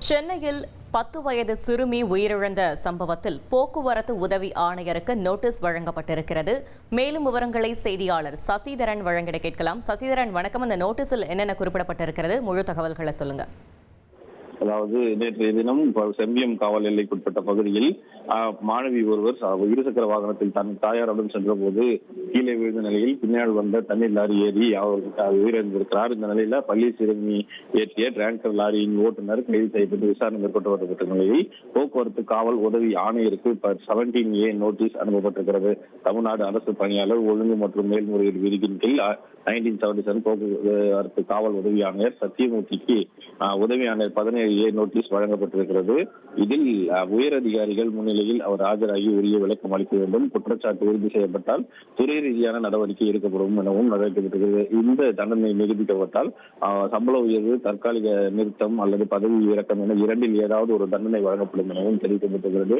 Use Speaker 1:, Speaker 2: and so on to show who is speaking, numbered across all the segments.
Speaker 1: சென்னையில் 10 வயது சிறுமி உயிரிழந்த சம்பவத்தில் போக்குவரத்து உதவி ஆணையருக்கு நோட்டீஸ் வழங்கப்பட்டிருக்கிறது. மேலும் விவரங்களை செய்தியாளர் சசிதரன் வழங்கிட கேட்கலாம். சசிதரன், வணக்கம். அந்த நோட்டீஸில் என்னென்ன குறிப்பிடப்பட்டிருக்கிறது? முழு தகவல்களை சொல்லுங்க.
Speaker 2: அதாவது நேற்றைய தினம் செம்பியம் காவல் எல்லைக்குட்பட்ட பகுதியில் மாணவி ஒருவர் இருசக்கர வாகனத்தில் தன் தாயாருடன் சென்ற போது கீழே விழுந்த நிலையில் பின்னால் வந்த தண்ணீர் லாரி ஏறி அவர் உயிரிழந்திருக்கிறார். இந்த நிலையில பள்ளி சிறுமி ஏற்றிய டிராங்கர் லாரியின் ஓட்டுநர் கைது செய்யப்பட்டு விசாரணை மேற்கொண்டு வரப்பட்ட நிலையில் போக்குவரத்து காவல் உதவி ஆணையருக்கு 17A நோட்டீஸ் அனுப்பப்பட்டிருக்கிறது. தமிழ்நாடு அரசு பணியாளர் ஒழுங்கு மற்றும் மேல்முறையீடு விதியின் கீழ் 1977 போக்குவரத்து காவல் உதவி ஆணையர் சத்தியமூர்த்திக்கு உதவி ஆணையர் 17A நோட்டீஸ் வழங்கப்பட்டிருக்கிறது. இதில் உயர் அதிகாரிகள் முன்னிலையில் அவர் ஆஜராகி உரிய விளக்கம் அளிக்க வேண்டும். குற்றச்சாட்டு உறுதி செய்யப்பட்டால் துறை ரீதியான நடவடிக்கை எடுக்கப்படும் எனவும் அறிவிக்கப்பட்டிருக்கிறது. இந்த தண்டனை நிரூபிக்கப்பட்டால் சம்பள உயர்வு, தற்காலிக நிறுத்தம் அல்லது பதவி இறக்கம் என இரண்டில் ஏதாவது ஒரு தண்டனை வழங்கப்படும் எனவும் தெரிவிக்கப்பட்டிருக்கிறது.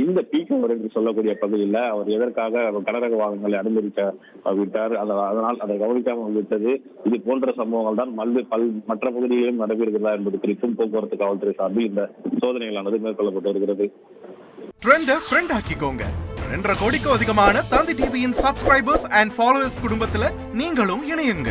Speaker 2: இந்த பீக்கவர் என்று சொல்லக்கூடிய பகுதியில் அவர் எதற்காக கனரக வாகனங்களை அனுமதிக்க விட்டார், அதனால் அதை கவனிக்காமல் விட்டது, இது போன்ற சம்பவங்கள் தான் மற்ற பகுதிகளிலும் நடைபெறுகிறதா என்பது குறித்தும் போக்குவரத்து காவல்துறை சார்பில் இந்த சோதனைகளானது மேற்கொள்ளப்பட்டு வருகிறது.
Speaker 3: ரெண்டரை கோடிக்கும் அதிகமான தந்தி டிவியின் சப்ஸ்கிரைபர்ஸ் அண்ட் ஃபாலோவர்ஸ் குடும்பத்துல நீங்களும் இணையுங்க.